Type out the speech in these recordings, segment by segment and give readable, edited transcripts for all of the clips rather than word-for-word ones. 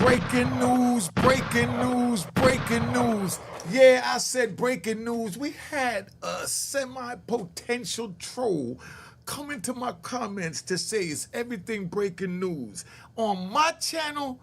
Breaking news, breaking news, breaking news. Yeah, I said breaking news. We had a semi-potential troll come into my comments to say it's everything breaking news. On my channel,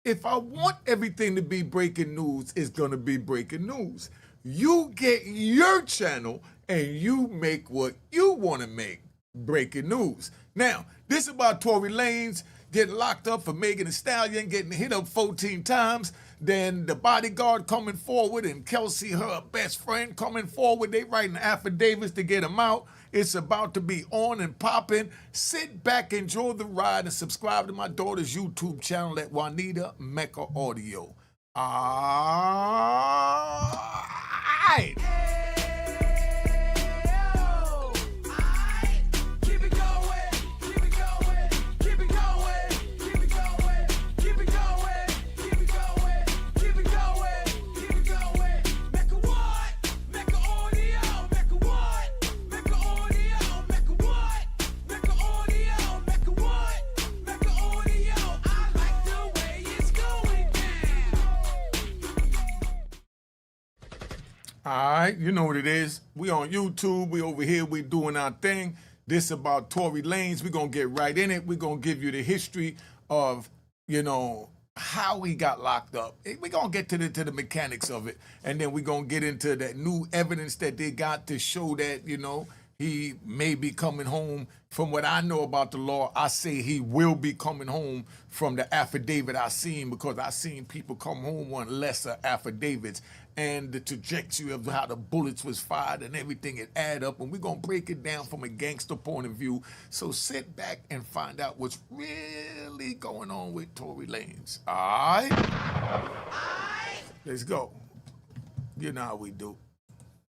if I want everything to be breaking news, it's gonna be breaking news. You get your channel and you make what you wanna make breaking news. Now, this about Tory Lanez getting locked up for Megan Thee Stallion, getting hit up 14 times, then the bodyguard coming forward and Kelsey, her best friend, coming forward. They writing affidavits to get him out. It's about to be on and popping. Sit back, enjoy the ride, and subscribe to my daughter's YouTube channel at Juanita Mecca Audio. All right. All right, you know what it is. We on YouTube, we over here, we doing our thing. This about Tory Lanez. We're going to get right in it. We're going to give you the history of, how he got locked up. We're going to get to the mechanics of it. And then we're going to get into that new evidence that they got to show that, he may be coming home. From what I know about the law, I say he will be coming home from the affidavit I seen, because I seen people come home on lesser affidavits, and the trajectory of how the bullets was fired and everything, it add up, and we're gonna break it down from a gangster point of view. So sit back and find out what's really going on with Tory Lanez. All right? Let's go. You know how we do.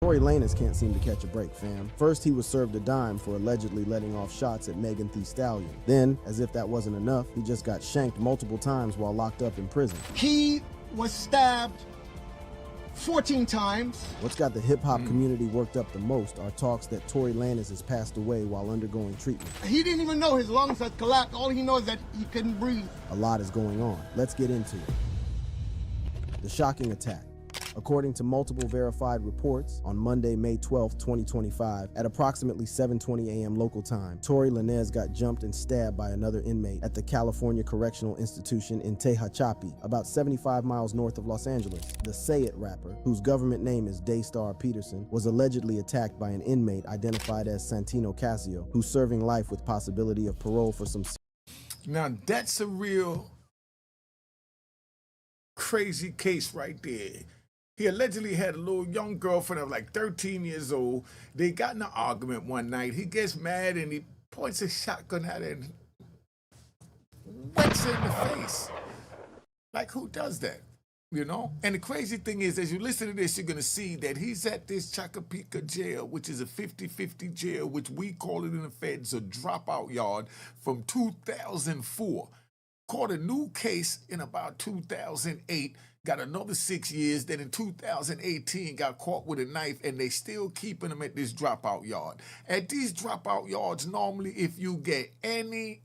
Tory Lanez can't seem to catch a break, fam. First, he was served a dime for allegedly letting off shots at Megan Thee Stallion. Then, as if that wasn't enough, he just got shanked multiple times while locked up in prison. He was stabbed 14 times. What's got the hip-hop community worked up the most are talks that Tory Lanez has passed away while undergoing treatment. He didn't even know his lungs had collapsed. All he knows is that he couldn't breathe. A lot is going on. Let's get into it. The shocking attack. According to multiple verified reports, on Monday, May 12, 2025, at approximately 7:20 a.m. local time, Tory Lanez got jumped and stabbed by another inmate at the California Correctional Institution in Tehachapi, about 75 miles north of Los Angeles. The Say It rapper, whose government name is Daystar Peterson, was allegedly attacked by an inmate identified as Santino Casio, who's serving life with possibility of parole for some... Now, that's a real crazy case right there. He allegedly had a little young girlfriend of like 13 years old. They got in an argument one night. He gets mad and he points a shotgun at her and whacks her in the face. Like, who does that? And the crazy thing is, as you listen to this, you're going to see that he's at this Chacapika jail, which is a 50-50 jail, which we call it in the feds a dropout yard, from 2004. Caught a new case in about 2008, got another 6 years, then in 2018 got caught with a knife, and they still keeping him at this dropout yard. At these dropout yards, normally if you get any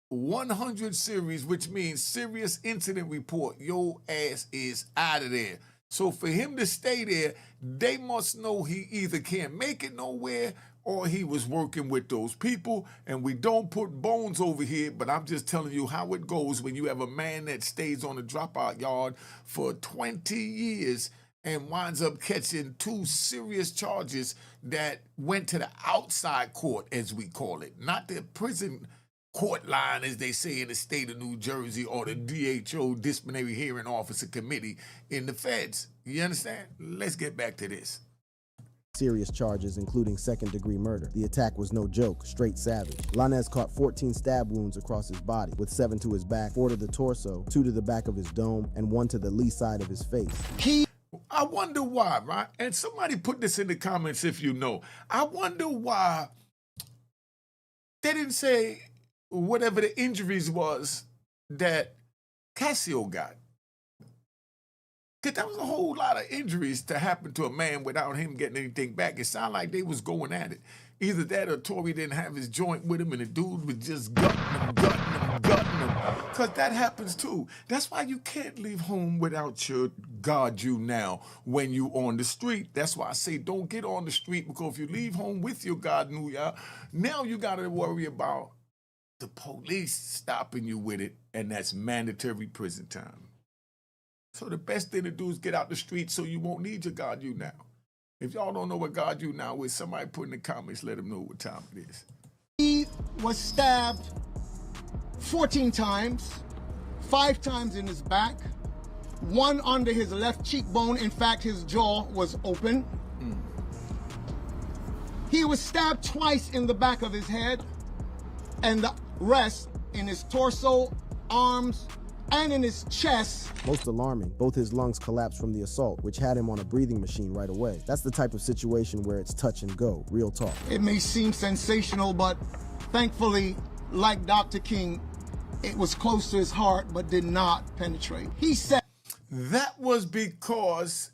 100 series, which means serious incident report, your ass is out of there. So for him to stay there, they must know he either can't make it nowhere or he was working with those people. And we don't put bones over here, but I'm just telling you how it goes when you have a man that stays on a dropout yard for 20 years and winds up catching 2 serious charges that went to the outside court, as we call it, not the prison court line, as they say in the state of New Jersey, or the DHO, Disciplinary Hearing Officer Committee in the feds. You understand? Let's get back to this. Serious charges, including second-degree murder. The attack was no joke, straight savage. Lanez caught 14 stab wounds across his body, with 7 to his back, 4 to the torso, 2 to the back of his dome, and 1 to the lee side of his face. I wonder why, right? And somebody put this in the comments if you know. I wonder why they didn't say whatever the injuries was that Casio got. Because that was a whole lot of injuries to happen to a man without him getting anything back. It sounded like they was going at it. Either that or Tory didn't have his joint with him and the dude was just gutting him. Because that happens too. That's why you can't leave home without your guard you now when you on the street. That's why I say don't get on the street, because if you leave home with your guard now you got to worry about the police stopping you with it, and that's mandatory prison time. So the best thing to do is get out the street so you won't need your guard you now. If y'all don't know what guard you now is, somebody put in the comments, let them know what time it is. He was stabbed 14 times, 5 times in his back, 1 under his left cheekbone. In fact, his jaw was open. He was stabbed twice in the back of his head, and the rest in his torso, arms, and in his chest. Most alarming, both his lungs collapsed from the assault, which had him on a breathing machine right away. That's the type of situation where it's touch and go, real talk. It may seem sensational, but thankfully, like Dr. King, it was close to his heart but did not penetrate. He said that was because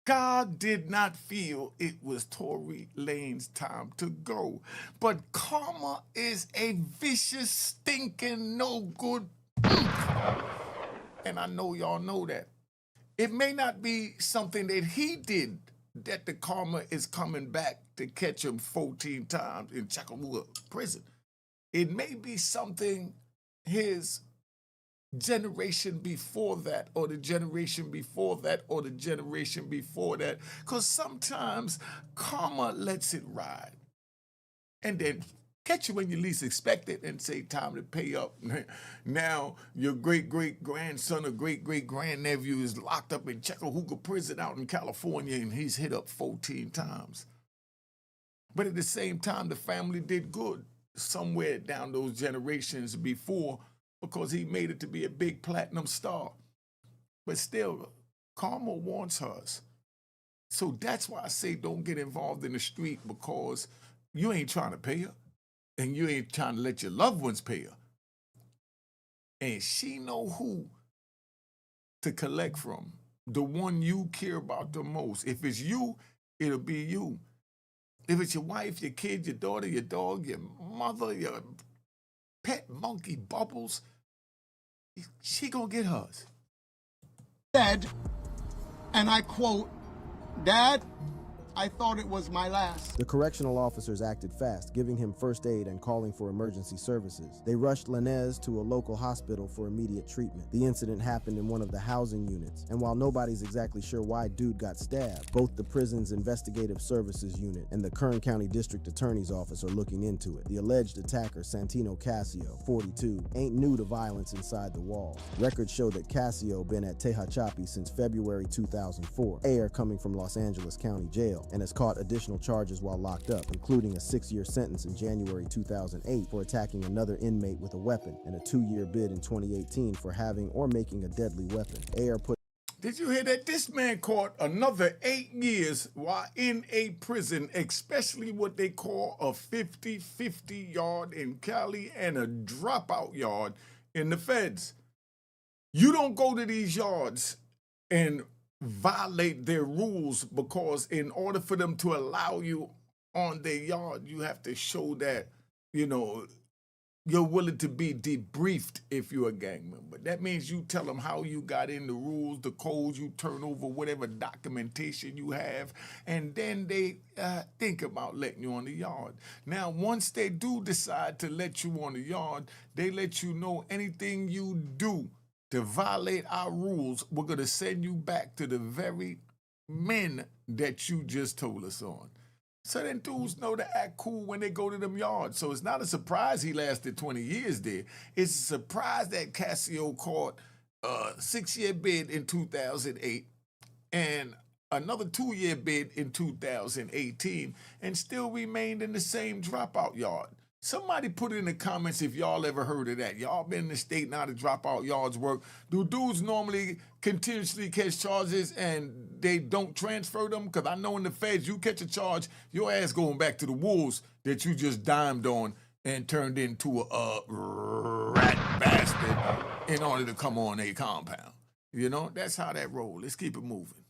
God did not feel it was Tory Lanez time to go. But karma is a vicious, stinking, no good. And I know y'all know that. It may not be something that he did that the karma is coming back to catch him 14 times in Chattanooga prison. It may be something his generation before that, or the generation before that, or the generation before that. Because sometimes karma lets it ride and then catch you when you least expect it and say, time to pay up. Now your great-great-grandson or great-great-grandnephew is locked up in Chattanooga prison out in California, and he's hit up 14 times. But at the same time, the family did good somewhere down those generations before, because he made it to be a big platinum star. But still, karma wants hers. So that's why I say don't get involved in the street, because you ain't trying to pay her, and you ain't trying to let your loved ones pay her. And she know who to collect from, the one you care about the most. If it's you, it'll be you. If it's your wife, your kid, your daughter, your dog, your mother, your pet monkey Bubbles, she gonna get hers. Said, and I quote, "Dad, I thought it was my last." The correctional officers acted fast, giving him first aid and calling for emergency services. They rushed Lanez to a local hospital for immediate treatment. The incident happened in one of the housing units, and while nobody's exactly sure why dude got stabbed, both the prison's investigative services unit and the Kern County District Attorney's Office are looking into it. The alleged attacker, Santino Casio, 42, ain't new to violence inside the walls. Records show that Casio been at Tehachapi since February 2004, Ayer coming from Los Angeles County Jail, and has caught additional charges while locked up, including a 6-year sentence in January 2008 for attacking another inmate with a weapon, and a 2-year bid in 2018 for having or making a deadly weapon. Ayer put Did you hear that? This man caught another 8 years while in a prison, especially what they call a 50-50 yard in Cali and a dropout yard in the feds. You don't go to these yards and violate their rules, because in order for them to allow you on their yard, you have to show that, you're willing to be debriefed if you're a gang member. That means you tell them how you got in, the rules, the codes, you turn over whatever documentation you have, and then they think about letting you on the yard. Now, once they do decide to let you on the yard, they let you know anything you do to violate our rules, we're going to send you back to the very men that you just told us on. So then dudes know to act cool when they go to them yards. So it's not a surprise he lasted 20 years there. It's a surprise that Casio caught a 6-year bid in 2008 and another 2-year bid in 2018 and still remained in the same dropout yard. Somebody put it in the comments if y'all ever heard of that. Y'all been in the state now to dropout yards work. Do dudes normally continuously catch charges and they don't transfer them? Because I know in the feds, you catch a charge, your ass going back to the wolves that you just dimed on and turned into a rat bastard in order to come on a compound. That's how that roll. Let's keep it moving.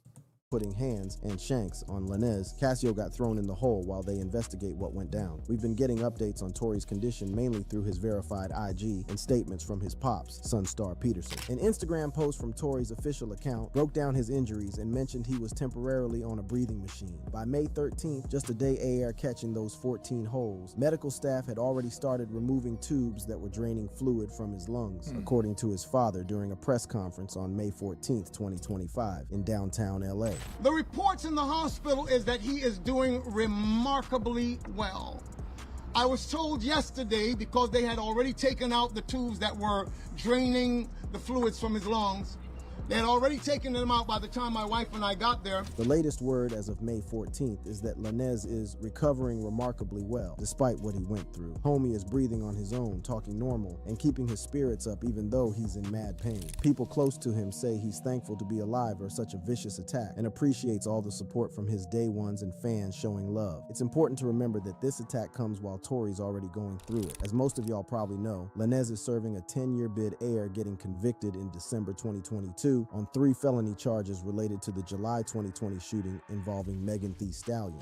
putting hands and shanks on Lanez, Casio got thrown in the hole while they investigate what went down. We've been getting updates on Tory's condition mainly through his verified IG and statements from his pops, Sunstar Peterson. An Instagram post from Tory's official account broke down his injuries and mentioned he was temporarily on a breathing machine. By May 13th, just a day after catching those 14 holes, medical staff had already started removing tubes that were draining fluid from his lungs, according to his father during a press conference on May 14th, 2025 in downtown LA. The reports in the hospital is that he is doing remarkably well. I was told yesterday, because they had already taken out the tubes that were draining the fluids from his lungs, they had already taken them out by the time my wife and I got there. The latest word as of May 14th is that Lanez is recovering remarkably well, despite what he went through. Homie is breathing on his own, talking normal, and keeping his spirits up even though he's in mad pain. People close to him say he's thankful to be alive for such a vicious attack and appreciates all the support from his day ones and fans showing love. It's important to remember that this attack comes while Tory's already going through it. As most of y'all probably know, Lanez is serving a 10-year bid getting convicted in December 2022 on 3 felony charges related to the July 2020 shooting involving Megan Thee Stallion.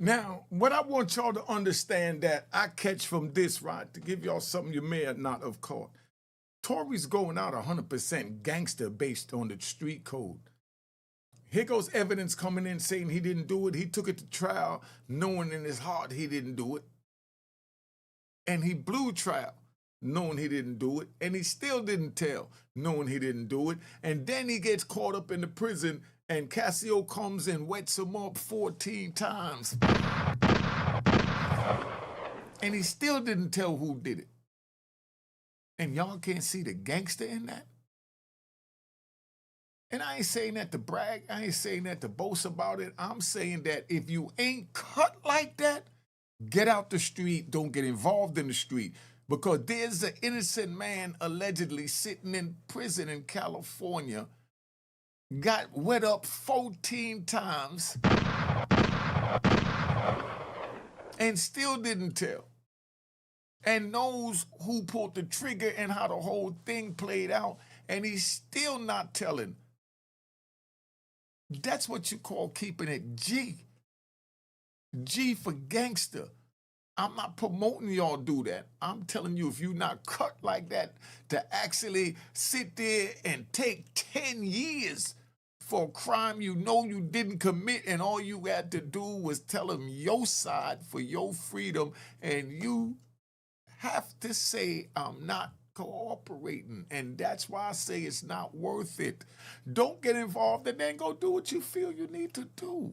Now, what I want y'all to understand that I catch from this, right, to give y'all something you may not have caught. Tory's going out 100% gangster based on the street code. Here goes evidence coming in saying he didn't do it. He took it to trial knowing in his heart he didn't do it. And he blew trial knowing he didn't do it, and he still didn't tell, knowing he didn't do it. And then he gets caught up in the prison, and Casio comes and wets him up 14 times. And he still didn't tell who did it. And y'all can't see the gangster in that? And I ain't saying that to brag. I ain't saying that to boast about it. I'm saying that if you ain't cut like that, get out the street. Don't get involved in the street. Because there's an innocent man allegedly sitting in prison in California, got wet up 14 times, and still didn't tell. And knows who pulled the trigger and how the whole thing played out, and he's still not telling. That's what you call keeping it G. G for gangster. I'm not promoting y'all do that. I'm telling you, if you're not cut like that, to actually sit there and take 10 years for a crime you know you didn't commit, and all you had to do was tell them your side for your freedom, and you have to say, I'm not cooperating. And that's why I say it's not worth it. Don't get involved and then go do what you feel you need to do.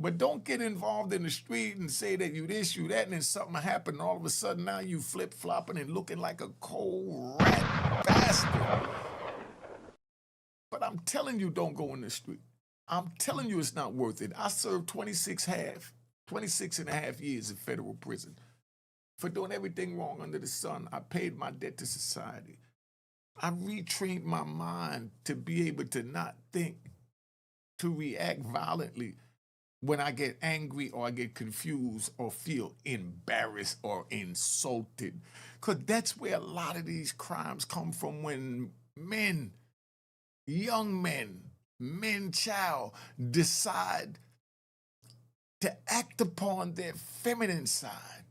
But don't get involved in the street and say that you this, you that, and then something happened, and all of a sudden now you flip-flopping and looking like a cold rat bastard. But I'm telling you, don't go in the street. I'm telling you it's not worth it. I served 26 and a half years in federal prison for doing everything wrong under the sun. I paid my debt to society. I retrained my mind to be able to not think, to react violently when I get angry or I get confused or feel embarrassed or insulted. Because that's where a lot of these crimes come from, when men, young men, child, decide to act upon their feminine side,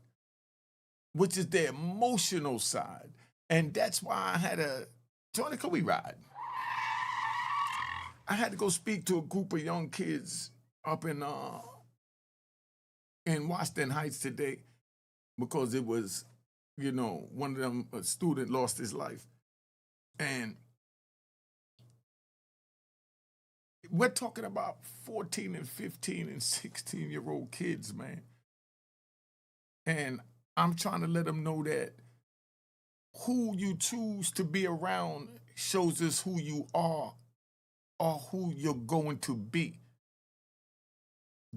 which is their emotional side. And that's why I had to, Tony, could we ride? I had to go speak to a group of young kids up in Washington Heights today, because it was, one of them, a student lost his life. And we're talking about 14 and 15 and 16-year-old kids, man. And I'm trying to let them know that who you choose to be around shows us who you are or who you're going to be.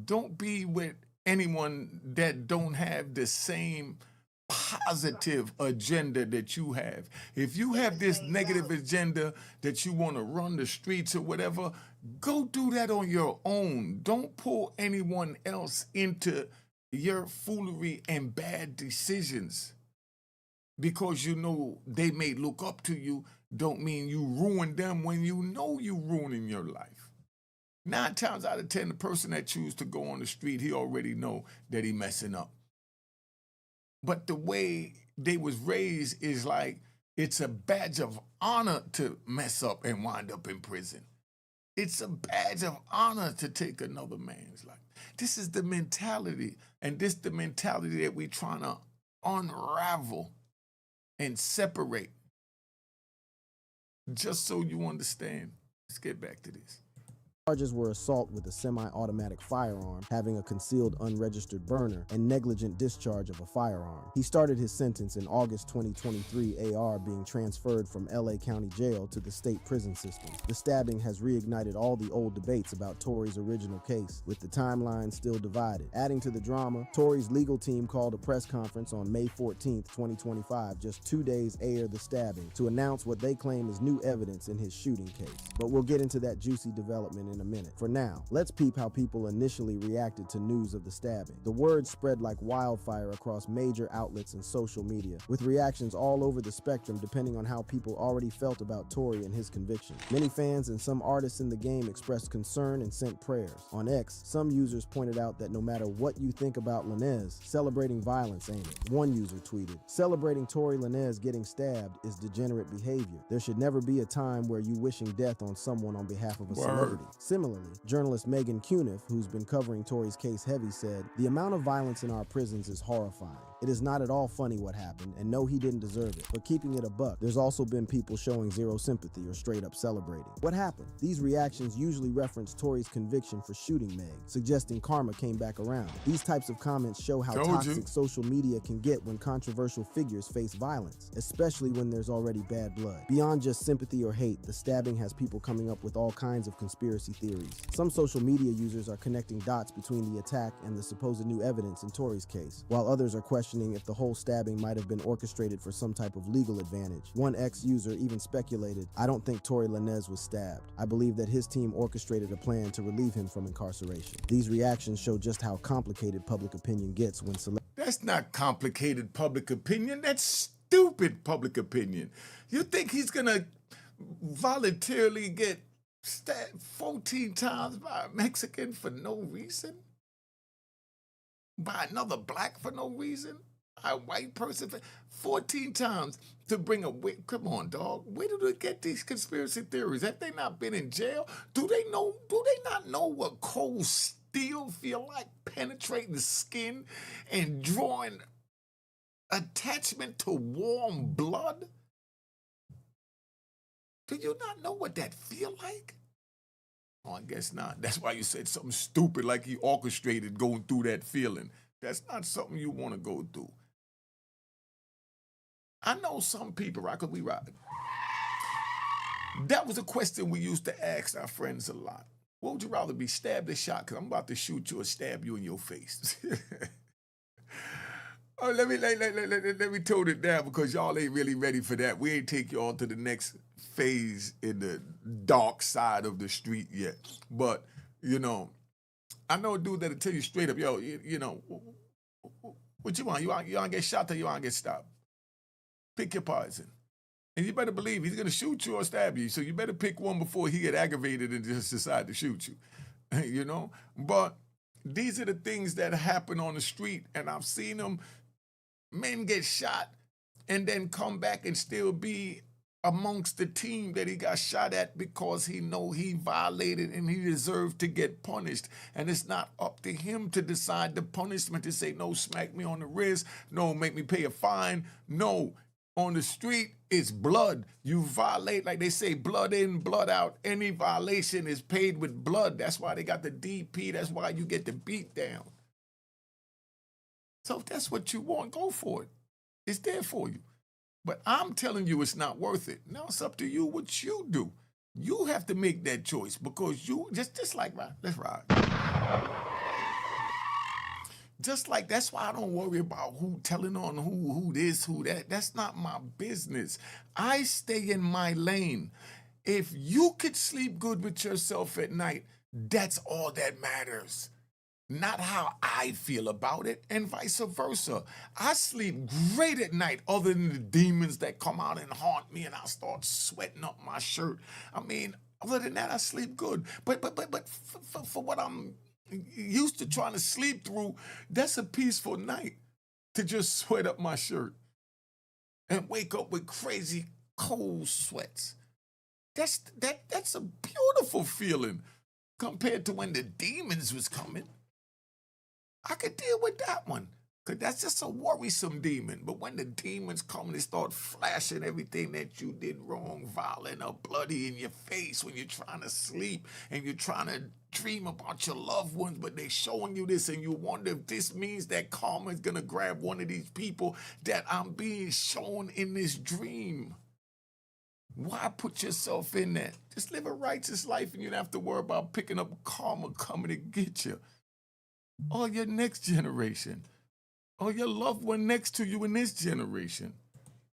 Don't be with anyone that don't have the same positive agenda that you have. If you have this negative agenda that you want to run the streets or whatever, go do that on your own. Don't pull anyone else into your foolery and bad decisions. Because they may look up to you, don't mean you ruin them when you know you're ruining your life. 9 times out of 10, the person that chooses to go on the street, he already know that he messing up. But the way they was raised is like it's a badge of honor to mess up and wind up in prison. It's a badge of honor to take another man's life. This is the mentality, and this the mentality that we trying to unravel and separate. Just so you understand. Let's get back to this. Charges were assault with a semi-automatic firearm, having a concealed unregistered burner, and negligent discharge of a firearm. He started his sentence in August 2023, AR being transferred from LA County Jail to the state prison system. The stabbing has reignited all the old debates about Tory's original case, with the timeline still divided. Adding to the drama, Tory's legal team called a press conference on May 14, 2025, just 2 days after the stabbing, to announce what they claim is new evidence in his shooting case. But we'll get into that juicy development in a minute. For now, let's peep how people initially reacted to news of the stabbing. The word spread like wildfire across major outlets and social media, with reactions all over the spectrum depending on how people already felt about Tory and his conviction. Many fans and some artists in the game expressed concern and sent prayers. On X, some users pointed out that no matter what you think about Lanez, celebrating violence ain't it. One user tweeted, "Celebrating Tory Lanez getting stabbed is degenerate behavior. There should never be a time where you wishing death on someone on behalf of a celebrity." Similarly, journalist Megan Cuniff, who's been covering Tory's case heavy, said, "The amount of violence in our prisons is horrifying. It is not at all funny what happened, and no, he didn't deserve it. But keeping it a buck, there's also been people showing zero sympathy or straight up celebrating. What happened?" These reactions usually reference Tory's conviction for shooting Meg, suggesting karma came back around. These types of comments show how toxic social media can get when controversial figures face violence, especially when there's already bad blood. Beyond just sympathy or hate, the stabbing has people coming up with all kinds of conspiracy theories. Some social media users are connecting dots between the attack and the supposed new evidence in Tory's case, while others are questioning if the whole stabbing might have been orchestrated for some type of legal advantage. One ex-user even speculated, "I don't think Tory Lanez was stabbed. I believe that his team orchestrated a plan to relieve him from incarceration." These reactions show just how complicated public opinion gets when That's not complicated public opinion. That's stupid public opinion. You think he's gonna voluntarily get stabbed 14 times by a Mexican for no reason? By another black for no reason? A white person for 14 times to bring a wit? Come on, dog. Where do they get these conspiracy theories? Have they not been in jail? Do they not know what cold steel feel like, penetrating the skin and drawing attachment to warm blood? Do you not know what that feel like? Oh, I guess not. That's why you said something stupid like he orchestrated going through that feeling. That's not something you want to go through. I know some people, right? Because we ride. That was a question we used to ask our friends a lot. What would you rather be, stabbed or shot? Because I'm about to shoot you or stab you in your face. Oh, let me tone it down because y'all ain't really ready for that. We ain't take y'all to the next phase in the dark side of the street yet. But, you know, I know a dude that'll tell you straight up, yo, you know, what you want? You want to get shot or you want to get stopped? Pick your poison. And you better believe he's going to shoot you or stab you. So you better pick one before he get aggravated and just decide to shoot you. You know? But these are the things that happen on the street. And I've seen them. Men get shot and then come back and still be amongst the team that he got shot at because he know he violated and he deserved to get punished. And it's not up to him to decide the punishment, to say, no, smack me on the wrist. No, make me pay a fine. No, on the street, it's blood. You violate, like they say, blood in, blood out. Any violation is paid with blood. That's why they got the DP. That's why you get the beat down. So if that's what you want, go for it. It's there for you. But I'm telling you it's not worth it. Now it's up to you what you do. You have to make that choice because you, just like, right, let's ride. Just like, that's why I don't worry about who telling on who this, who that. That's not my business. I stay in my lane. If you could sleep good with yourself at night, that's all that matters. not how I feel about it, and vice versa. I sleep great at night, other than the demons that come out and haunt me, and I start sweating up my shirt. I mean, other than that, I sleep good. But for what I'm used to trying to sleep through, that's a peaceful night to just sweat up my shirt and wake up with crazy cold sweats. That's a beautiful feeling compared to when the demons was coming. I could deal with that one, because that's just a worrisome demon. But when the demons come and they start flashing everything that you did wrong, violent or bloody in your face when you're trying to sleep and you're trying to dream about your loved ones, but they showing you this and you wonder if this means that karma is going to grab one of these people that I'm being shown in this dream. Why put yourself in that? Just live a righteous life and you don't have to worry about picking up karma coming to get you. Or your next generation, or your loved one next to you in this generation.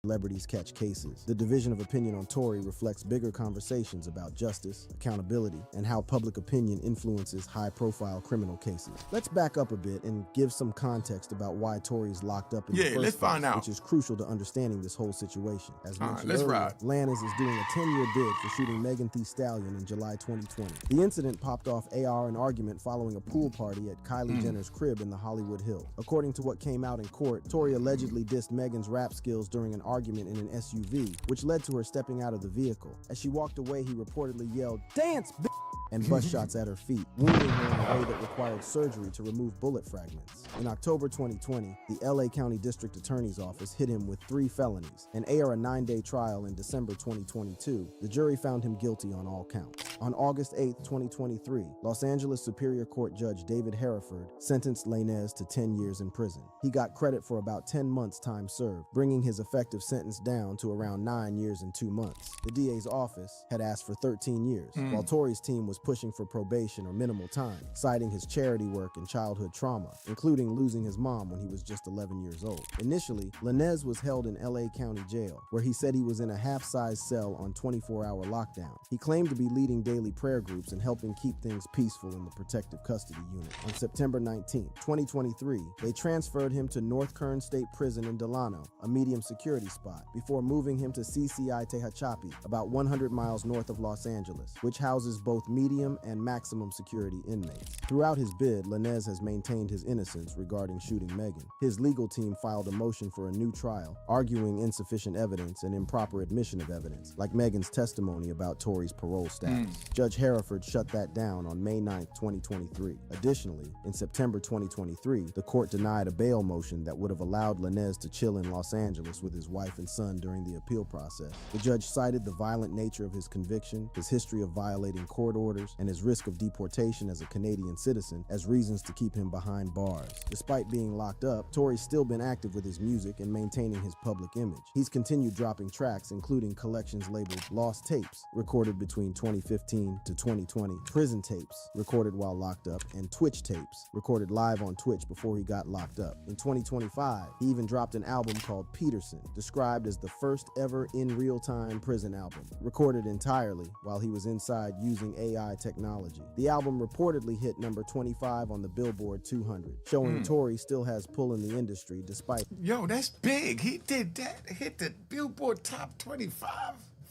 Celebrities catch cases. The division of opinion on Tory reflects bigger conversations about justice, accountability, and how public opinion influences high-profile criminal cases. Let's back up a bit and give some context about why Tory is locked up in the first let's place, find out. which is crucial to understanding this whole situation. As mentioned let's earlier, ride. Lanez is doing a 10-year bid for shooting Megan Thee Stallion in July 2020. The incident popped off an argument following a pool party at Kylie Jenner's crib in the Hollywood Hills. According to what came out in court, Tory allegedly dissed Megan's rap skills during an argument in an SUV, which led to her stepping out of the vehicle. As she walked away, he reportedly yelled, "Dance, bitch!" and bust shots at her feet, wounding her in a way that required surgery to remove bullet fragments. In October 2020, the LA County District Attorney's Office hit him with 3 felonies, and after a 9-day trial in December 2022, the jury found him guilty on all counts. On August 8, 2023, Los Angeles Superior Court Judge David Hereford sentenced Lanez to 10 years in prison. He got credit for about 10 months time served, bringing his effective sentence down to around 9 years and 2 months. The DA's office had asked for 13 years, while Tory's team was pushing for probation or minimal time, citing his charity work and childhood trauma, including losing his mom when he was just 11 years old. Initially, Lanez was held in LA County Jail, where he said he was in a half-size cell on 24-hour lockdown. He claimed to be leading daily prayer groups and helping keep things peaceful in the protective custody unit. On September 19, 2023, they transferred him to North Kern State Prison in Delano, a medium security spot, before moving him to CCI Tehachapi, about 100 miles north of Los Angeles, which houses both medium and maximum security inmates. Throughout his bid, Lanez has maintained his innocence regarding shooting Megan. His legal team filed a motion for a new trial, arguing insufficient evidence and improper admission of evidence, like Megan's testimony about Tory's parole status. Judge Hereford shut that down on May 9, 2023. Additionally, in September 2023, the court denied a bail motion that would have allowed Lanez to chill in Los Angeles with his wife and son during the appeal process. The judge cited the violent nature of his conviction, his history of violating court orders, and his risk of deportation as a Canadian citizen as reasons to keep him behind bars. Despite being locked up, Tory's still been active with his music and maintaining his public image. He's continued dropping tracks, including collections labeled Lost Tapes, recorded between 2015 to 2020, Prison Tapes, recorded while locked up, and Twitch Tapes, recorded live on Twitch before he got locked up. In 2025, he even dropped an album called Peterson, described as the first ever in real-time prison album, recorded entirely while he was inside using AI technology. The album reportedly hit number 25 on the Billboard 200, showing Tory still has pull in the industry despite... Yo, that's big. He did that. Hit the Billboard Top 25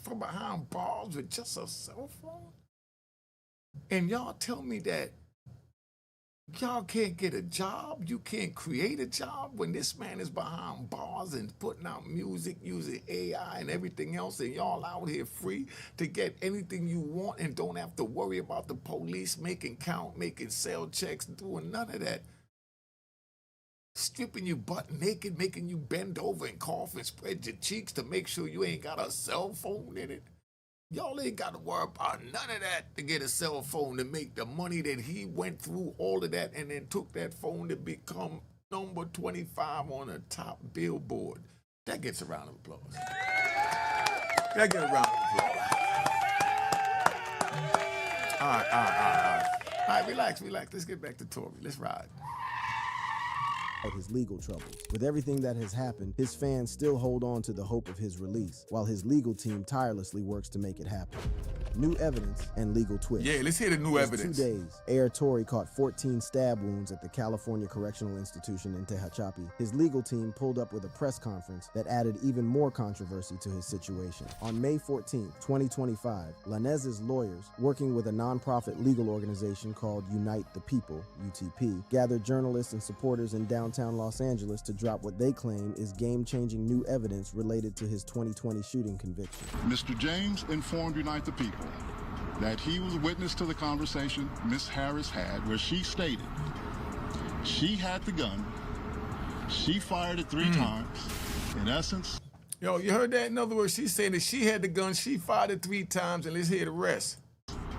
from behind bars with just a cell phone. And y'all tell me that y'all can't get a job, you can't create a job when this man is behind bars and putting out music using AI and everything else, and y'all out here free to get anything you want and don't have to worry about the police making count, making sale checks, doing none of that. Stripping you butt naked, making you bend over and cough and spread your cheeks to make sure you ain't got a cell phone in it. Y'all ain't got to worry about none of that to get a cell phone to make the money that he went through, all of that, and then took that phone to become number 25 on the top Billboard. That gets a round of applause. That gets a round of applause. All right. All right, relax. Let's get back to Tory. Let's ride. His legal troubles. With everything that has happened, his fans still hold on to the hope of his release, while his legal team tirelessly works to make it happen. new evidence, and legal twists. Yeah, let's hear the new Just evidence. 2 days, Air Tory caught 14 stab wounds at the California Correctional Institution in Tehachapi. His legal team pulled up with a press conference that added even more controversy to his situation. On May 14, 2025, Lanez's lawyers, working with a nonprofit legal organization called Unite the People, UTP, gathered journalists and supporters in downtown Los Angeles to drop what they claim is game-changing new evidence related to his 2020 shooting conviction. Mr. James informed Unite the People that he was witness to the conversation Ms. Harris had where she stated she had the gun, she fired it 3 times. In essence, Yo, you heard that? In other words, she's saying that she had the gun, she fired it 3 times, and let's hear the rest.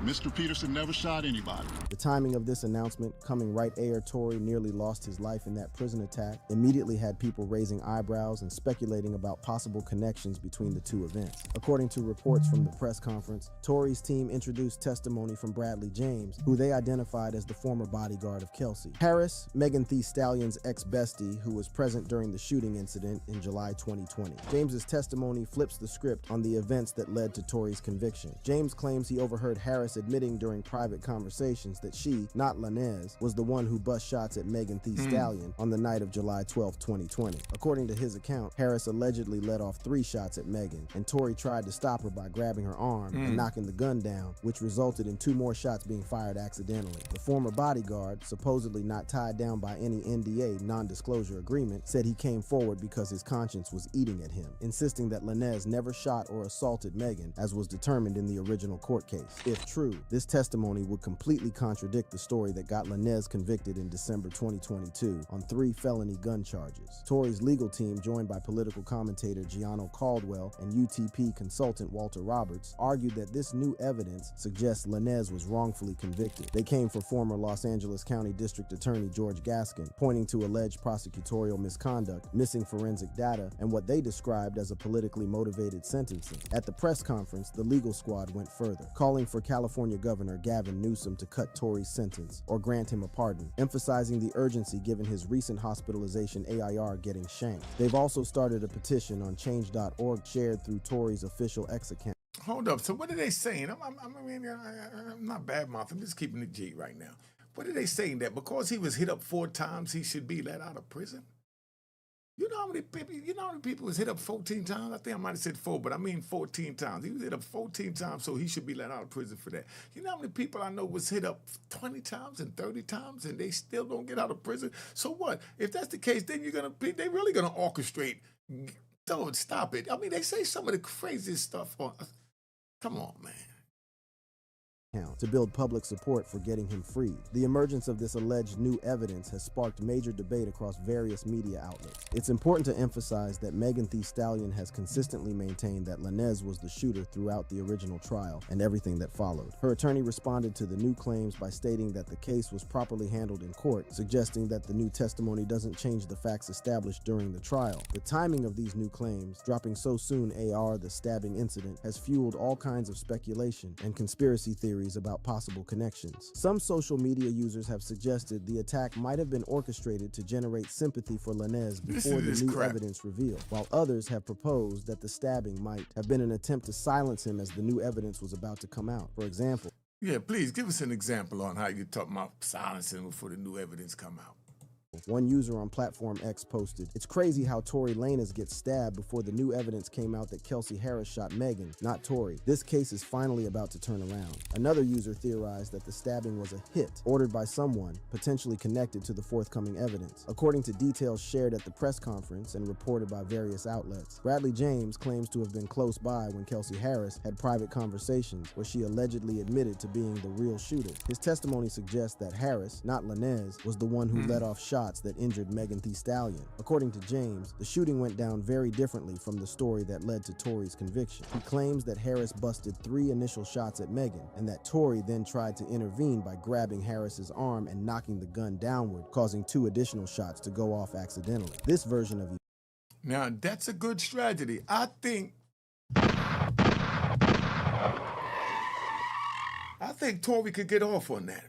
Mr. Peterson never shot anybody. The timing of this announcement, coming right ere Tory nearly lost his life in that prison attack, immediately had people raising eyebrows and speculating about possible connections between the two events. According to reports from the press conference, Tory's team introduced testimony from Bradley James, who they identified as the former bodyguard of Kelsey. Harris, Megan Thee Stallion's ex-bestie, who was present during the shooting incident in July 2020. James's testimony flips the script on the events that led to Tory's conviction. James claims he overheard Harris admitting during private conversations that she, not Lanez, was the one who bust shots at Megan Thee Stallion on the night of July 12, 2020. According to his account, Harris allegedly let off 3 shots at Megan, and Tory tried to stop her by grabbing her arm and knocking the gun down, which resulted in 2 more shots being fired accidentally. The former bodyguard, supposedly not tied down by any NDA, non-disclosure agreement, said he came forward because his conscience was eating at him, insisting that Lanez never shot or assaulted Megan, as was determined in the original court case. If true, this testimony would completely contradict the story that got Lanez convicted in December 2022 on 3 felony gun charges. Tory's legal team, joined by political commentator Gianno Caldwell and UTP consultant Walter Roberts, argued that this new evidence suggests Lanez was wrongfully convicted. They came for former Los Angeles County District Attorney George Gaskin, pointing to alleged prosecutorial misconduct, missing forensic data, and what they described as a politically motivated sentencing. At the press conference, the legal squad went further, calling for California Governor Gavin Newsom to cut Tory's sentence or grant him a pardon, emphasizing the urgency given his recent hospitalization AIR getting shanked. They've also started a petition on change.org shared through Tory's official X account. Hold up. So what are they saying? I'm not bad mouth. I'm just keeping it G right now. What are they saying? That because he was hit up 4 times, he should be let out of prison? You know how many people was hit up 14 times? I think I might have said 4, but I mean 14 times. He was hit up 14 times, so he should be let out of prison for that. You know how many people I know was hit up 20 times and 30 times and they still don't get out of prison? So what? If that's the case, then they're really gonna orchestrate. Don't stop it. I mean, they say some of the craziest stuff on. Come on, man. To build public support for getting him freed. The emergence of this alleged new evidence has sparked major debate across various media outlets. It's important to emphasize that Megan Thee Stallion has consistently maintained that Lanez was the shooter throughout the original trial and everything that followed. Her attorney responded to the new claims by stating that the case was properly handled in court, suggesting that the new testimony doesn't change the facts established during the trial. The timing of these new claims, dropping so soon AR the stabbing incident, has fueled all kinds of speculation and conspiracy theories about possible connections. Some social media users have suggested the attack might have been orchestrated to generate sympathy for Lanez before the new evidence revealed, while others have proposed that the stabbing might have been an attempt to silence him as the new evidence was about to come out. For example, Yeah, please give us an example on how you're talking about silencing before the new evidence come out. one user on Platform X posted, "It's crazy how Tory Lanez gets stabbed before the new evidence came out that Kelsey Harris shot Megan, not Tory. This case is finally about to turn around." Another user theorized that the stabbing was a hit ordered by someone potentially connected to the forthcoming evidence. According to details shared at the press conference and reported by various outlets, Bradley James claims to have been close by when Kelsey Harris had private conversations where she allegedly admitted to being the real shooter. His testimony suggests that Harris, not Lanez, was the one who let off shots that injured Megan Thee Stallion. According to James, the shooting went down very differently from the story that led to Tory's conviction. He claims that Harris busted 3 initial shots at Megan, and that Tory then tried to intervene by grabbing Harris's arm and knocking the gun downward, causing 2 additional shots to go off accidentally. This version of Now, that's a good strategy. I think Tory could get off on that.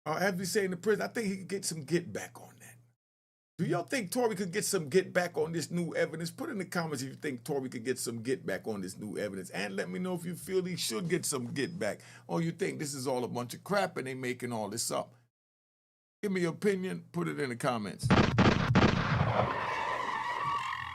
Or as we say in the prison, I think he could get some get back on that. Do y'all think Tory could get some get back on this new evidence? Put in the comments if you think Tory could get some get back on this new evidence. And let me know if you feel he should get some get back. Or you think this is all a bunch of crap and they making all this up. Give me your opinion. Put it in the comments.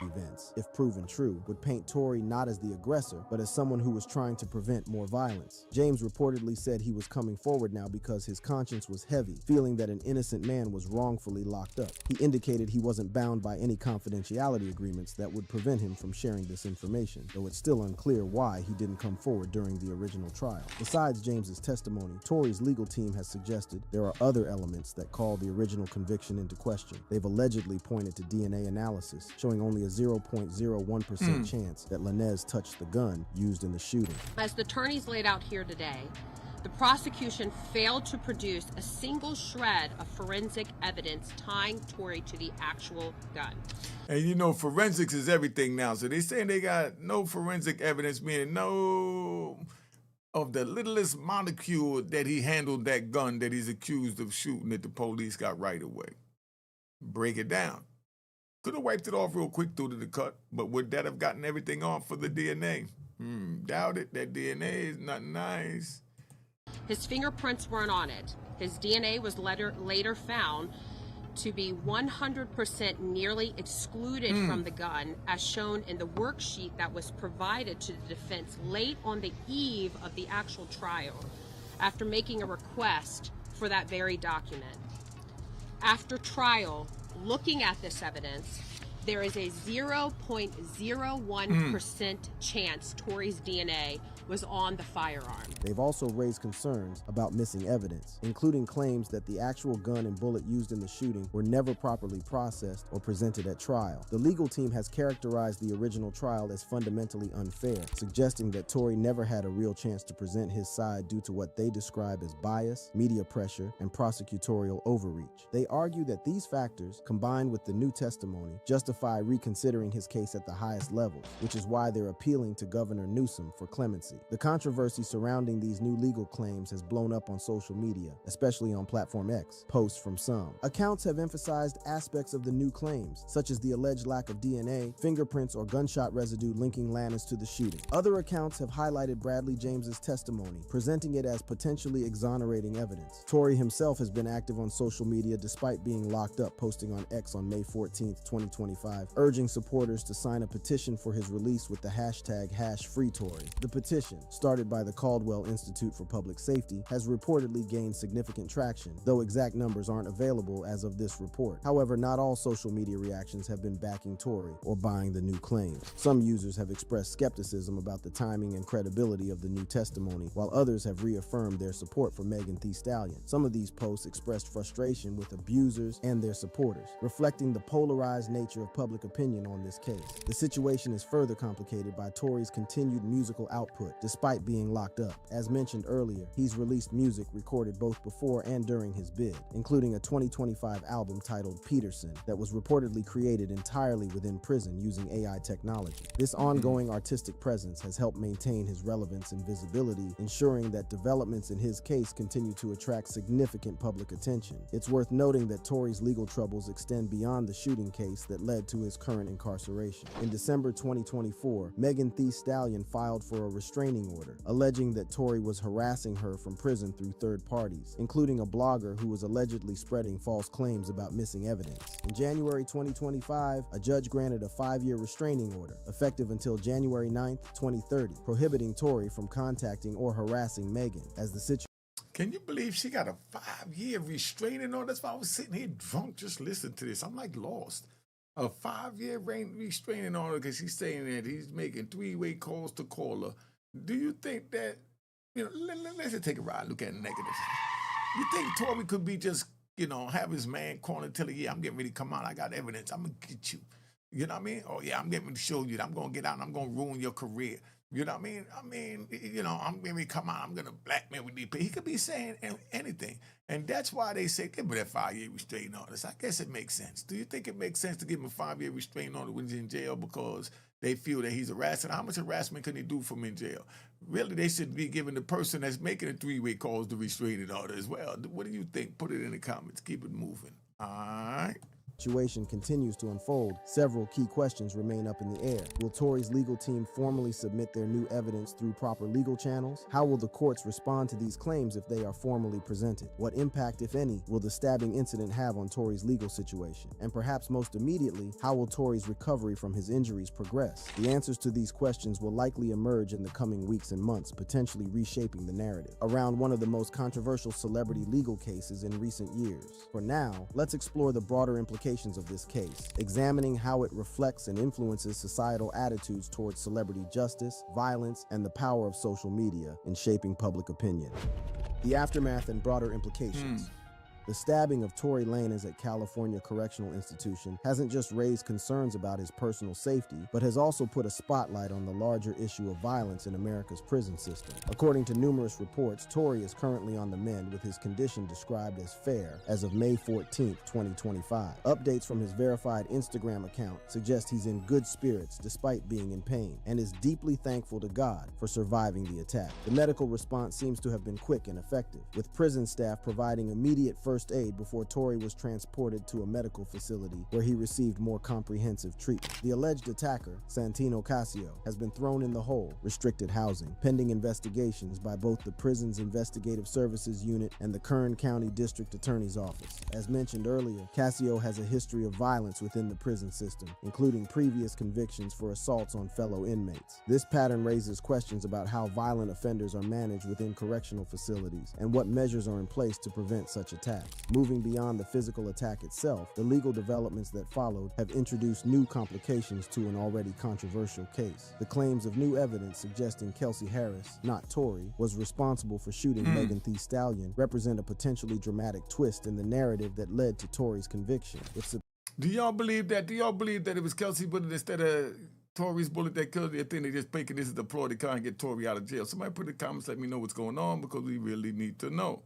Events, if proven true, would paint Tory not as the aggressor, but as someone who was trying to prevent more violence. James reportedly said he was coming forward now because his conscience was heavy, feeling that an innocent man was wrongfully locked up. He indicated he wasn't bound by any confidentiality agreements that would prevent him from sharing this information, though it's still unclear why he didn't come forward during the original trial. Besides James's testimony, Tory's legal team has suggested there are other elements that call the original conviction into question. They've allegedly pointed to DNA analysis, showing only a 0.01% chance that Lanez touched the gun used in the shooting. As the attorneys laid out here today, the prosecution failed to produce a single shred of forensic evidence tying Tory to the actual gun. And you know, forensics is everything now. So they saying they got no forensic evidence, meaning no of the littlest molecule that he handled that gun that he's accused of shooting that the police got right away. Break it down. Could have wiped it off real quick through to the cut, but would that have gotten everything off for the DNA? Doubt it. That DNA is not nice. His fingerprints weren't on it. His DNA was later found to be 100% nearly excluded from the gun, as shown in the worksheet that was provided to the defense late on the eve of the actual trial, after making a request for that very document. After trial, looking at this evidence, there is a 0.01% chance Tory's DNA was on the firearm. They've also raised concerns about missing evidence, including claims that the actual gun and bullet used in the shooting were never properly processed or presented at trial. The legal team has characterized the original trial as fundamentally unfair, suggesting that Tory never had a real chance to present his side due to what they describe as bias, media pressure, and prosecutorial overreach. They argue that these factors, combined with the new testimony, justify reconsidering his case at the highest levels, which is why they're appealing to Governor Newsom for clemency. The controversy surrounding these new legal claims has blown up on social media, especially on Platform X. Posts from some accounts have emphasized aspects of the new claims, such as the alleged lack of DNA, fingerprints, or gunshot residue linking Lanez to the shooting. Other accounts have highlighted Bradley James's testimony, presenting it as potentially exonerating evidence. Tory himself has been active on social media despite being locked up, posting on X on May 14, 2025, urging supporters to sign a petition for his release with the hashtag #FreeTory. The petition, started by the Caldwell Institute for Public Safety, has reportedly gained significant traction, though exact numbers aren't available as of this report. However, not all social media reactions have been backing Tory or buying the new claims. Some users have expressed skepticism about the timing and credibility of the new testimony, while others have reaffirmed their support for Megan Thee Stallion. Some of these posts expressed frustration with abusers and their supporters, reflecting the polarized nature of public opinion on this case. The situation is further complicated by Tory's continued musical output despite being locked up. As mentioned earlier, he's released music recorded both before and during his bid, including a 2025 album titled Peterson that was reportedly created entirely within prison using AI technology. This ongoing artistic presence has helped maintain his relevance and visibility, ensuring that developments in his case continue to attract significant public attention. It's worth noting that Tory's legal troubles extend beyond the shooting case that led to his current incarceration. In December 2024, Megan Thee Stallion filed for a restraining order, alleging that Tory was harassing her from prison through third parties, including a blogger who was allegedly spreading false claims about missing evidence. In January 2025, a judge granted a 5-year restraining order, effective until January 9, 2030, prohibiting Tory from contacting or harassing Megan, as the situation. Can you believe she got a 5-year restraining order? That's why I was sitting here drunk just listening to this. I'm like lost. A 5-year restraining order because she's saying that he's making 3-way calls to call her. Do you think that, let's just take a ride, look at the negatives. You think Tory could be just, have his man calling and tell her, yeah, I'm getting ready to come out, I got evidence, I'm going to get you. You know what I mean? Oh, yeah, I'm getting ready to show you that I'm going to get out and I'm going to ruin your career. You know what I mean? I'm going to come out, I'm going to blackmail with these people. He could be saying anything. And that's why they say, give me that 5-year restraining order. I guess it makes sense. Do you think it makes sense to give him a 5-year restraining order when he's in jail because they feel that he's harassing? How much harassment can he do from in jail? Really, they should be giving the person that's making the 3-way calls the restraining order as well. What do you think? Put it in the comments. Keep it moving. All right. situation continues to unfold, several key questions remain up in the air. Will Tory's legal team formally submit their new evidence through proper legal channels? How will the courts respond to these claims if they are formally presented? What impact, if any, will the stabbing incident have on Tory's legal situation? And perhaps most immediately, how will Tory's recovery from his injuries progress? The answers to these questions will likely emerge in the coming weeks and months, potentially reshaping the narrative around one of the most controversial celebrity legal cases in recent years. For now, let's explore the broader implications of this case, examining how it reflects and influences societal attitudes towards celebrity justice, violence, and the power of social media in shaping public opinion. The aftermath and broader implications. The stabbing of Tory Lanez at California Correctional Institution hasn't just raised concerns about his personal safety, but has also put a spotlight on the larger issue of violence in America's prison system. According to numerous reports, Tory is currently on the mend, with his condition described as fair as of May 14, 2025. Updates from his verified Instagram account suggest he's in good spirits despite being in pain, and is deeply thankful to God for surviving the attack. The medical response seems to have been quick and effective, with prison staff providing immediate first aid before Tory was transported to a medical facility where he received more comprehensive treatment. The alleged attacker, Santino Casio, has been thrown in the hole, restricted housing, pending investigations by both the prison's investigative services unit and the Kern County District Attorney's Office. As mentioned earlier, Casio has a history of violence within the prison system, including previous convictions for assaults on fellow inmates. This pattern raises questions about how violent offenders are managed within correctional facilities and what measures are in place to prevent such attacks. Moving beyond the physical attack itself, the legal developments that followed have introduced new complications to an already controversial case. The claims of new evidence suggesting Kelsey Harris, not Tory, was responsible for shooting Megan Thee Stallion represent a potentially dramatic twist in the narrative that led to Tory's conviction. Do y'all believe that? Do y'all believe that it was Kelsey bullet instead of Tory's bullet that killed? I think they just making this as the ploy to kind of get Tory out of jail. Somebody put in the comments, let me know what's going on, because we really need to know.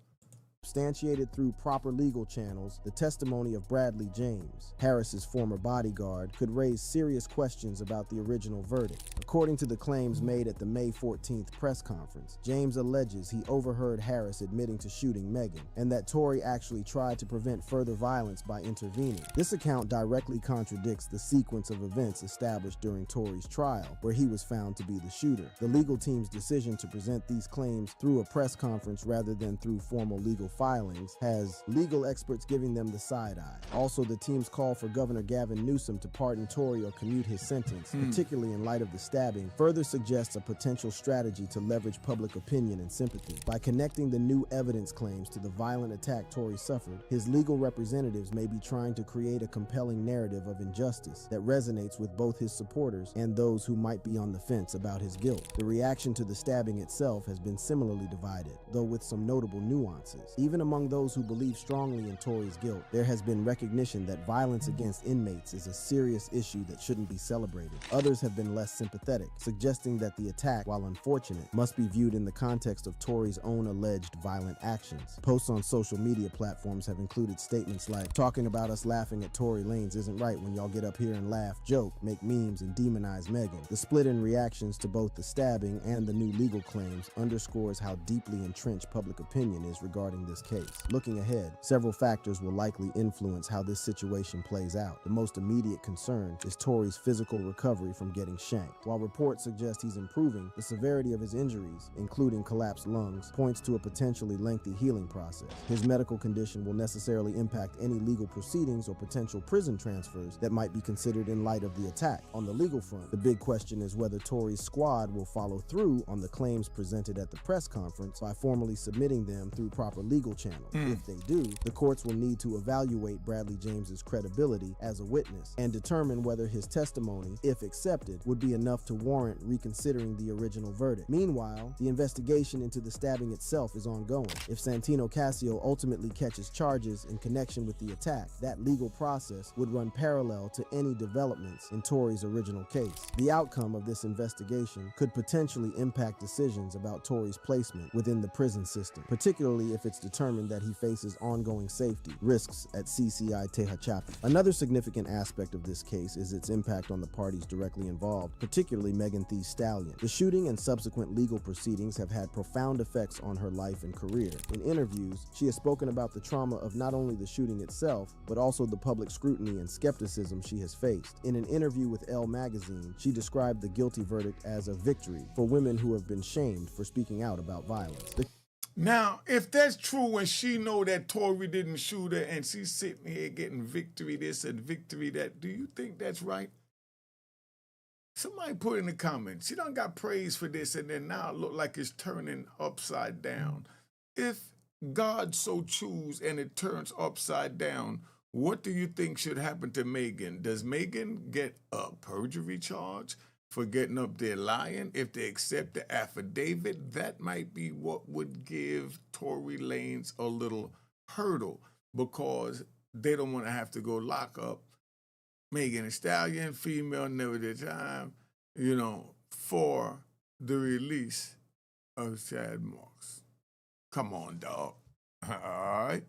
Substantiated through proper legal channels, the testimony of Bradley James, Harris's former bodyguard, could raise serious questions about the original verdict. According to the claims made at the May 14th press conference, James alleges he overheard Harris admitting to shooting Megan, and that Tory actually tried to prevent further violence by intervening. This account directly contradicts the sequence of events established during Tory's trial, where he was found to be the shooter. The legal team's decision to present these claims through a press conference rather than through formal legal filings has legal experts giving them the side eye. Also, the team's call for Governor Gavin Newsom to pardon Tory or commute his sentence, particularly in light of the stabbing, further suggests a potential strategy to leverage public opinion and sympathy. By connecting the new evidence claims to the violent attack Tory suffered, his legal representatives may be trying to create a compelling narrative of injustice that resonates with both his supporters and those who might be on the fence about his guilt. The reaction to the stabbing itself has been similarly divided, though with some notable nuances. Even among those who believe strongly in Tory's guilt, there has been recognition that violence against inmates is a serious issue that shouldn't be celebrated. Others have been less sympathetic, suggesting that the attack, while unfortunate, must be viewed in the context of Tory's own alleged violent actions. Posts on social media platforms have included statements like, "Talking about us laughing at Tory Lanez isn't right when y'all get up here and laugh, joke, make memes, and demonize Megan." The split in reactions to both the stabbing and the new legal claims underscores how deeply entrenched public opinion is regarding this case. Looking ahead, several factors will likely influence how this situation plays out. The most immediate concern is Tory's physical recovery from getting shanked. While reports suggest he's improving, the severity of his injuries, including collapsed lungs, points to a potentially lengthy healing process. His medical condition will necessarily impact any legal proceedings or potential prison transfers that might be considered in light of the attack. On the legal front, the big question is whether Tory's squad will follow through on the claims presented at the press conference by formally submitting them through proper legal channels. If they do, the courts will need to evaluate Bradley James's credibility as a witness and determine whether his testimony, if accepted, would be enough to warrant reconsidering the original verdict. Meanwhile, the investigation into the stabbing itself is ongoing. If Santino Casio ultimately catches charges in connection with the attack, that legal process would run parallel to any developments in Tory's original case. The outcome of this investigation could potentially impact decisions about Tory's placement within the prison system, particularly if it's determined that he faces ongoing safety risks at CCI Tehachapi. Another significant aspect of this case is its impact on the parties directly involved, particularly Megan Thee Stallion. The shooting and subsequent legal proceedings have had profound effects on her life and career. In interviews, she has spoken about the trauma of not only the shooting itself, but also the public scrutiny and skepticism she has faced. In an interview with Elle magazine, she described the guilty verdict as a victory for women who have been shamed for speaking out about violence. Now, if that's true and she know that Tory didn't shoot her and she's sitting here getting victory this and victory that, do you think that's right? Somebody put in the comments, she done got praise for this and then now it look like it's turning upside down. If God so choose and it turns upside down, what do you think should happen to Megan? Does Megan get a perjury charge for getting up there lying? If they accept the affidavit, that might be what would give Tory Lanez a little hurdle because they don't want to have to go lock up Megan Thee Stallion, female, never did time, for the release of Chad Marks. Come on, dog. All right.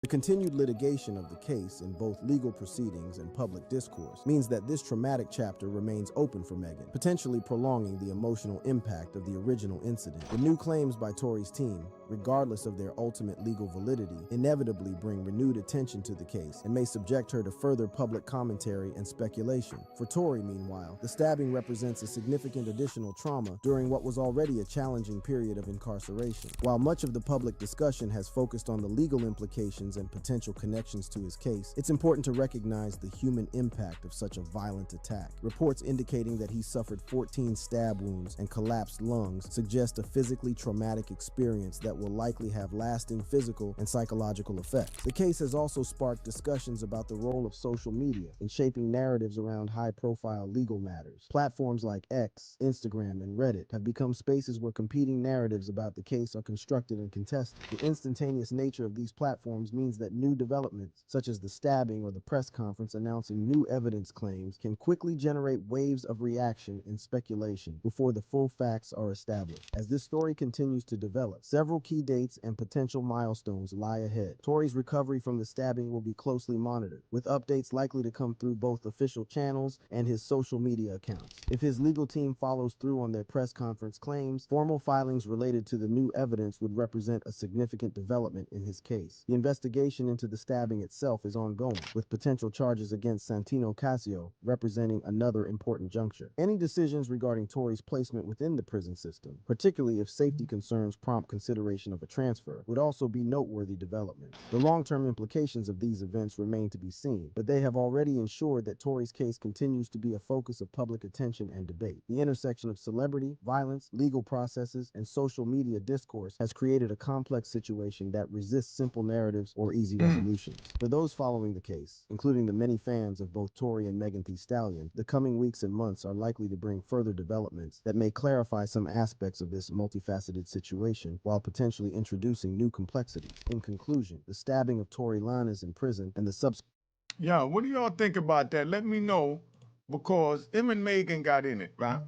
The continued litigation of the case in both legal proceedings and public discourse means that this traumatic chapter remains open for Megan, potentially prolonging the emotional impact of the original incident. The new claims by Tory's team, regardless of their ultimate legal validity, inevitably bring renewed attention to the case and may subject her to further public commentary and speculation. For Tory, meanwhile, the stabbing represents a significant additional trauma during what was already a challenging period of incarceration. While much of the public discussion has focused on the legal implications and potential connections to his case, it's important to recognize the human impact of such a violent attack. Reports indicating that he suffered 14 stab wounds and collapsed lungs suggest a physically traumatic experience that will likely have lasting physical and psychological effects. The case has also sparked discussions about the role of social media in shaping narratives around high-profile legal matters. Platforms like X, Instagram, and Reddit have become spaces where competing narratives about the case are constructed and contested. The instantaneous nature of these platforms means that new developments, such as the stabbing or the press conference announcing new evidence claims, can quickly generate waves of reaction and speculation before the full facts are established. As this story continues to develop, several key dates and potential milestones lie ahead. Tory's recovery from the stabbing will be closely monitored, with updates likely to come through both official channels and his social media accounts. If his legal team follows through on their press conference claims, formal filings related to the new evidence would represent a significant development in his case. The investigation into the stabbing itself is ongoing, with potential charges against Santino Casio representing another important juncture. Any decisions regarding Tory's placement within the prison system, particularly if safety concerns prompt consideration of a transfer, would also be noteworthy developments. The long-term implications of these events remain to be seen, but they have already ensured that Tory's case continues to be a focus of public attention and debate. The intersection of celebrity, violence, legal processes, and social media discourse has created a complex situation that resists simple narratives or easy resolutions. For those following the case, including the many fans of both Tory and Megan Thee Stallion, the coming weeks and months are likely to bring further developments that may clarify some aspects of this multifaceted situation while potentially introducing new complexities. In conclusion, the stabbing of Tory Lanez in prison and the subsequent... Yeah, what do y'all think about that? Let me know, because him and Megan got in it, right?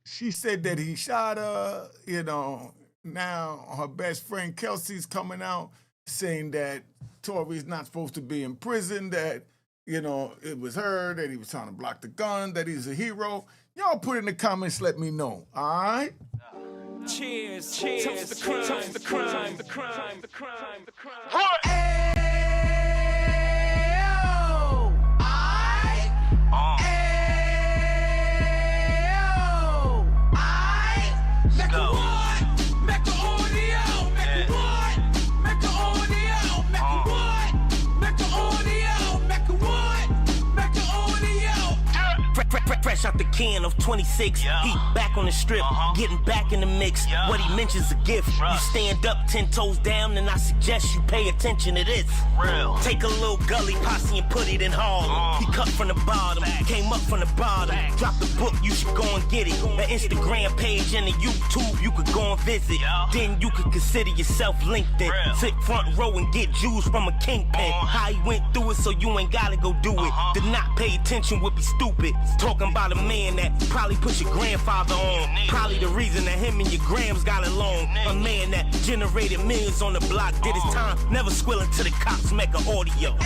She said that he shot her, now her best friend Kelsey's coming out saying that Tory's not supposed to be in prison, that, it was her, that he was trying to block the gun, that he's a hero. Y'all put in the comments, let me know, all right? Cheers, cheers, toast the crime, toast the crime, the crime, the crime, the crime. Fresh out the can of 26, yeah. Heat back on the strip, getting back in the mix. Yeah. What he mentions a gift. You stand up 10 toes down, and I suggest you pay attention to this. Real. Take a little gully posse and put it in Harlem. He cut from the bottom, came up from the bottom. Drop the book, you should go and get it. The Instagram page and the YouTube, you could go and visit. Then you could consider yourself LinkedIn. Sit front row and get Jews from a kingpin. How he went through it, so you ain't gotta go do it. To not pay attention would be stupid. Talking about a man that probably put your grandfather on. Probably the reason that him and your grams got along. A man that generated millions on the block, did his time, never squilling to the cops make an audio.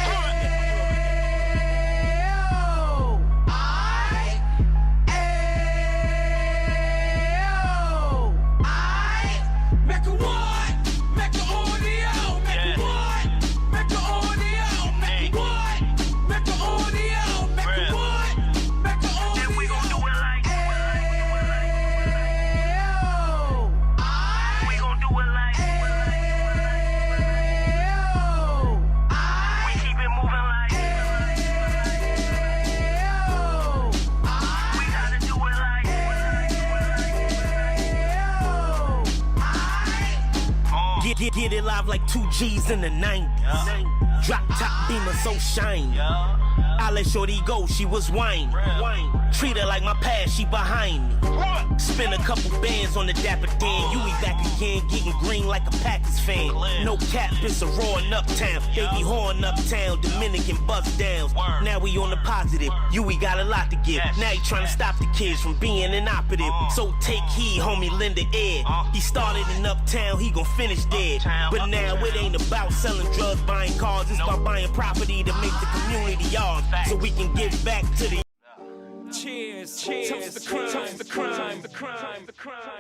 Get it live like 2 G's in the 90s. Drop top beamer so shiny. I let shorty go, she was whining. Treat her like my past, she behind me. Spend a couple bands on the Dapper Dan. You be back again, getting green like a Packers fan. No cap, it's a raw in Uptown. They be horn Uptown, Dominican bust downs. Now we on the positive, we got a lot to give. Now he trying to stop the kids from being inoperative. So take heed, homie, lend an ear. He started in Uptown, he gon' finish dead. But now it ain't about selling drugs, buying cars. It's about buying property to make the community ours, so we can give back to the Cheers, cheers, toast the crime, the crime, the crime, the crime.